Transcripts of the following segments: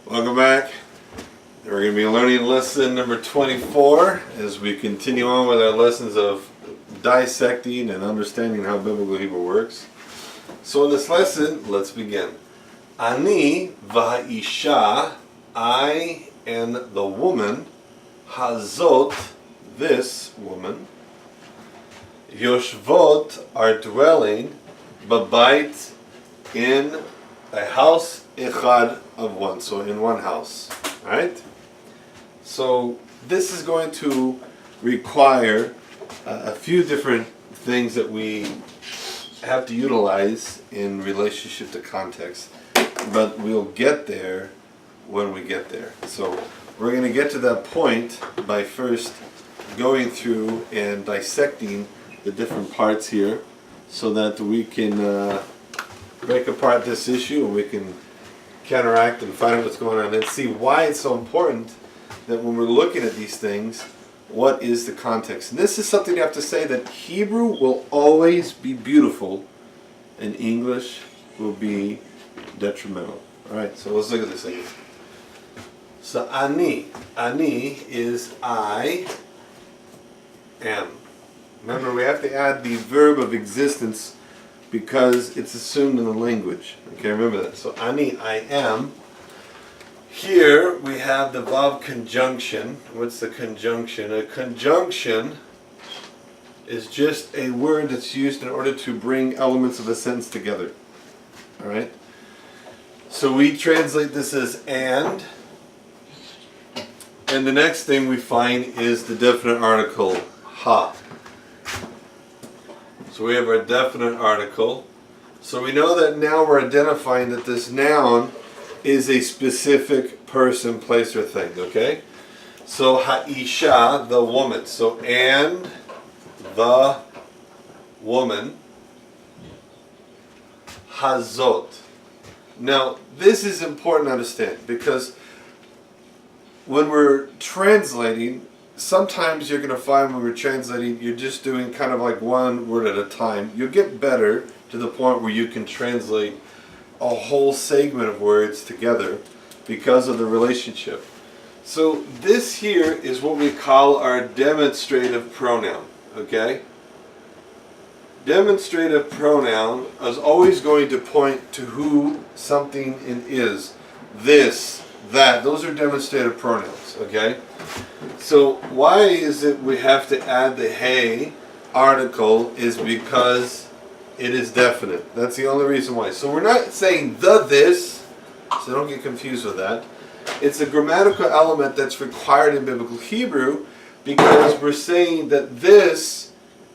Welcome back. We're going to be learning lesson number 24 as we continue on with our lessons of dissecting and understanding how Biblical Hebrew works. So in this lesson, let's begin. Ani v'ha'isha, I and the woman, hazot, this woman, yoshvot, are dwelling, babait, in a house echad of one, so in one house, right? So this is going to require a few different things that we have to utilize in relationship to context, but we'll get there when we get there. So we're going to get to that point by first going through and dissecting the different parts here so that we can break apart this issue and we can counteract and find out what's going on and see why it's so important that when we're looking at these things, what is the context. And this is something you have to say, that Hebrew will always be beautiful and English will be detrimental. Alright, so let's look at this again. So ani is I am. Remember, we have to add the verb of existence because it's assumed in the language. Okay, remember that. So ani, I am. Here we have the vav conjunction. What's the conjunction? A conjunction is just a word that's used in order to bring elements of a sentence together. Alright? So we translate this as and the next thing we find is the definite article ha. So we have our definite article. So we know that now we're identifying that this noun is a specific person, place, or thing, okay? So ha'isha, the woman. So and the woman, hazot. Now this is important to understand because when we're translating, sometimes you're going to find when we're translating, you're just doing kind of like one word at a time. You'll get better to the point where you can translate a whole segment of words together because of the relationship. So this here is what we call our demonstrative pronoun, okay? Demonstrative pronoun is always going to point to who something is. This, that, those are demonstrative pronouns, okay? So why is it we have to add the hey article is because it is definite. That's the only reason why. So we're not saying the this, so don't get confused with that. It's a grammatical element that's required in Biblical Hebrew because we're saying that this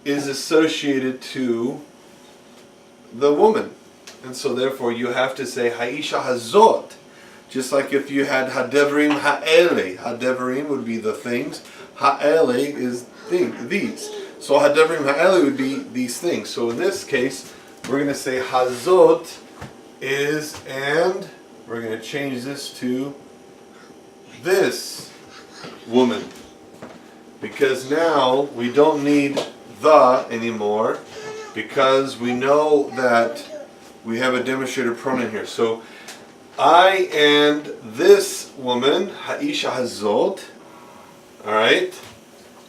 is associated to the woman. And so therefore you have to say ha'isha hazot. Just like if you had hadevrim ha'ele. Hadevrim would be the things. Ha'ele is these. So hadevrim ha'ele would be these things. So in this case, we're going to say hazot is, and we're going to change this to this woman. Because now we don't need the anymore because we know that we have a demonstrated pronoun here. So I and this woman, ha'isha hazot, alright,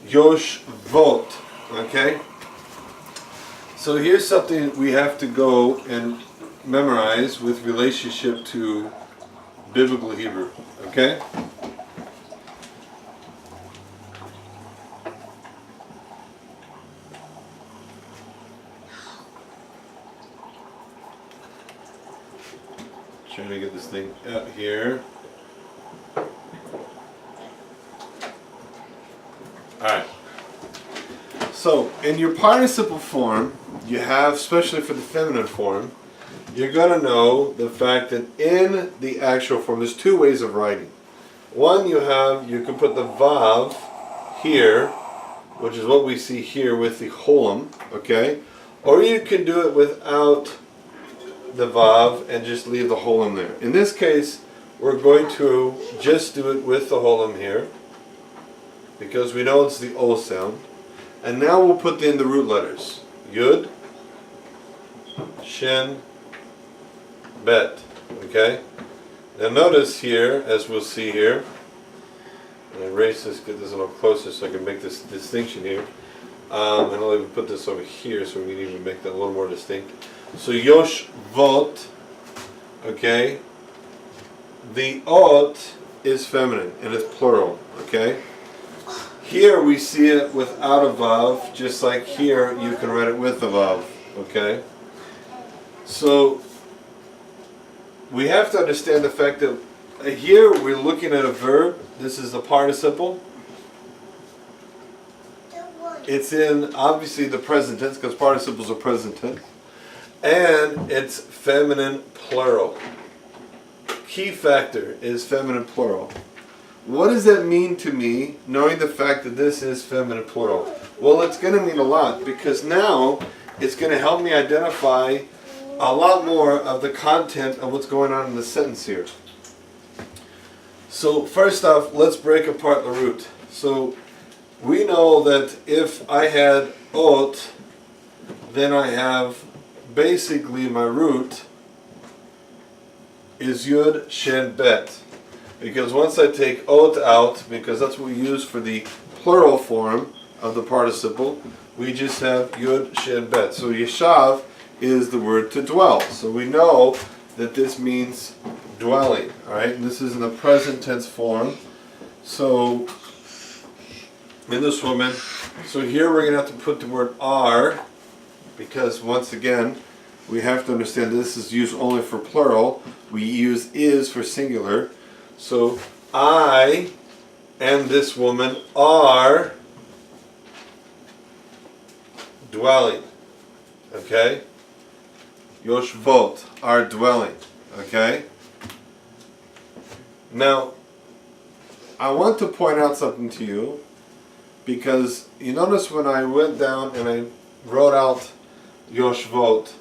yoshvot, okay? So here's something we have to go and memorize with relationship to Biblical Hebrew, okay? Trying to get this thing out here. Alright. So, in your participle form, you have, especially for the feminine form, you're going to know the fact that in the actual form, there's two ways of writing. One, you can put the vav here, which is what we see here with the cholam, okay? Or you can do it without the vav and just leave the cholam there. In this case, we're going to just do it with the cholam here because we know it's the O sound. And now we'll put in the root letters. Yud, Shin, Bet. Okay? Now notice here, as we'll see here, and erase this, get this a little closer so I can make this distinction here. And I'll even put this over here so we can even make that a little more distinct. So yoshvot, okay, the ot is feminine and it's plural, okay? Here we see it without a vav, just like here you can write it with a vav, okay? So we have to understand the fact that here we're looking at a verb. This is a participle. It's in obviously the present tense because participles are present tense. And it's feminine plural. Key factor is feminine plural. What does that mean to me, knowing the fact that this is feminine plural? Well, it's going to mean a lot because now it's going to help me identify a lot more of the content of what's going on in the sentence here. So first off, let's break apart the root. So we know that if I had ot, then I have basically my root is yud shin bet. Because once I take ot out, because that's what we use for the plural form of the participle, we just have yud shin bet. So yeshav is the word to dwell. So we know that this means dwelling. Alright, and this is in the present tense form. So in this woman, so here we're going to have to put the word are, because once again we have to understand this is used only for plural. We use is for singular. So I and this woman are dwelling. Okay? Yoshvot are dwelling. Okay? Now, I want to point out something to you, because you notice when I went down and I wrote out Yoshvot,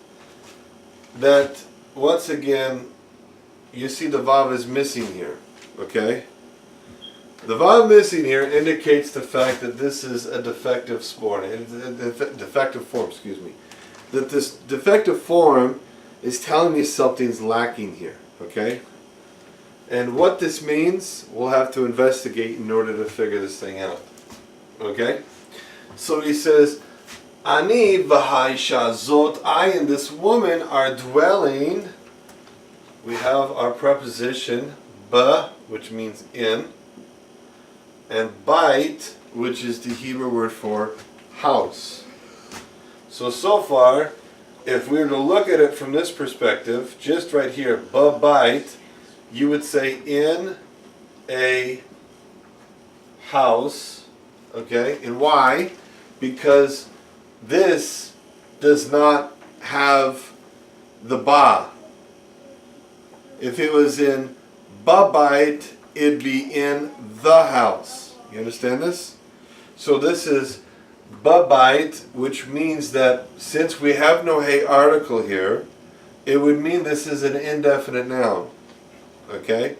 that once again, you see the Vav is missing here. Okay? The Vav missing here indicates the fact that this is a defective form, excuse me. That this defective form is telling me something's lacking here. Okay? And what this means, we'll have to investigate in order to figure this thing out. Okay? So he says, Ani v'haisha zot, I and this woman are dwelling. We have our preposition ba, which means in, and bait, which is the Hebrew word for house. So far, if we were to look at it from this perspective, just right here, ba bait, you would say in a house, okay? And why? Because this does not have the ba. If it was in babait, it'd be in the house. You understand this? So this is babait, which means that since we have no hey article here, it would mean this is an indefinite noun. Okay?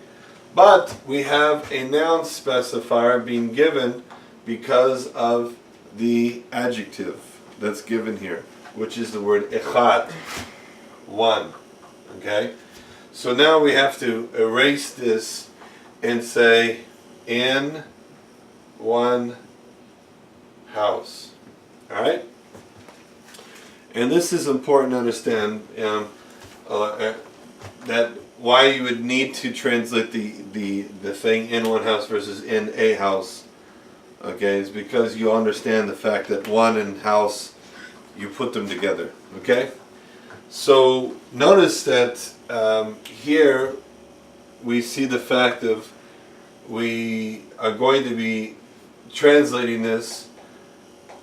But we have a noun specifier being given because of the adjective that's given here, which is the word echad, one. Okay? So now we have to erase this and say in one house. Alright? And this is important to understand that why you would need to translate the thing in one house versus in a house. Okay, is because you understand the fact that one and house, you put them together. Okay? So notice that here we see the fact of we are going to be translating this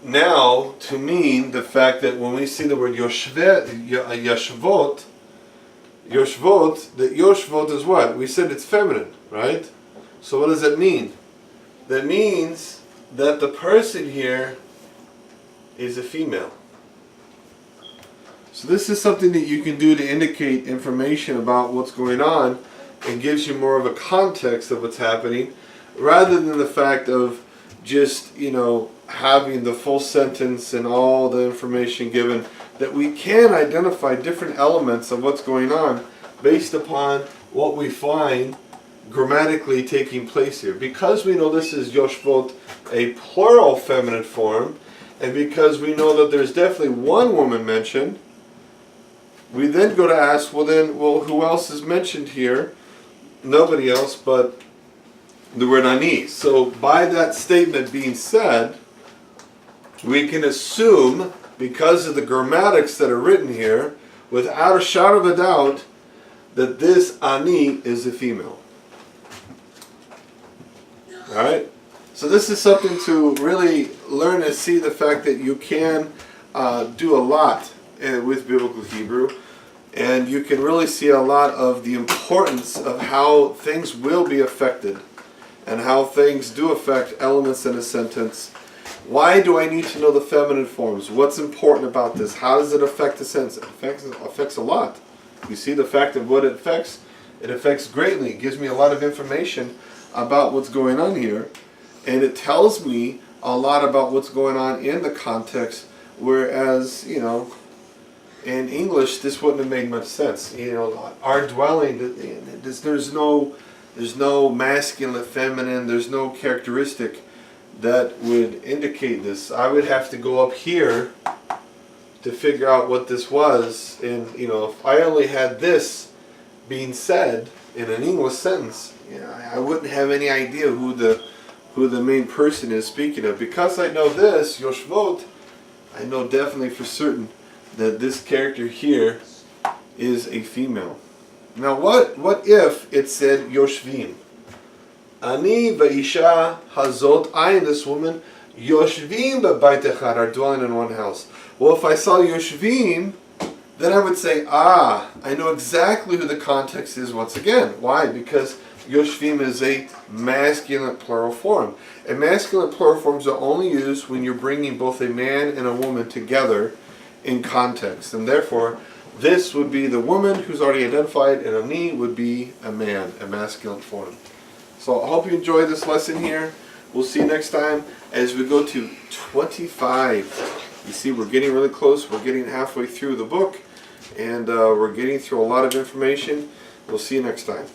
now to mean the fact that when we see the word yoshvot, that yoshvot is what? We said it's feminine, right? So what does that mean? That means that the person here is a female. So this is something that you can do to indicate information about what's going on and gives you more of a context of what's happening rather than the fact of just, having the full sentence and all the information given, that we can identify different elements of what's going on based upon what we find grammatically taking place here. Because we know this is Yoshvot, a plural feminine form, and because we know that there's definitely one woman mentioned, we then go to ask, well, who else is mentioned here? Nobody else but the word ani. So by that statement being said, we can assume, because of the grammatics that are written here, without a shadow of a doubt, that this ani is a female. Alright? So this is something to really learn and see the fact that you can do a lot with Biblical Hebrew, and you can really see a lot of the importance of how things will be affected and how things do affect elements in a sentence. Why do I need to know the feminine forms? What's important about this? How does it affect the sentence? It affects a lot. You see the fact of what it affects greatly. It gives me a lot of information about what's going on here, and it tells me a lot about what's going on in the context, whereas, in English this wouldn't have made much sense. Our dwelling, there's no masculine, feminine, there's no characteristic that would indicate this. I would have to go up here to figure out what this was, and if I only had this being said in an English sentence, I wouldn't have any idea who the main person is speaking of. Because I know this, Yoshvot, I know definitely for certain that this character here is a female. Now what if it said Yoshvim? Ani va'isha hazot, I and this woman, Yoshvim b'bayit echad, are dwelling in one house. Well, if I saw Yoshvim, then I would say, I know exactly who the context is once again. Why? Because Yoshvim is a masculine plural form. And masculine plural forms are only used when you're bringing both a man and a woman together in context. And therefore, this would be the woman who's already identified, and Ani would be a man, a masculine form. So I hope you enjoyed this lesson here. We'll see you next time as we go to 25. You see, we're getting really close. We're getting halfway through the book, and we're getting through a lot of information. We'll see you next time.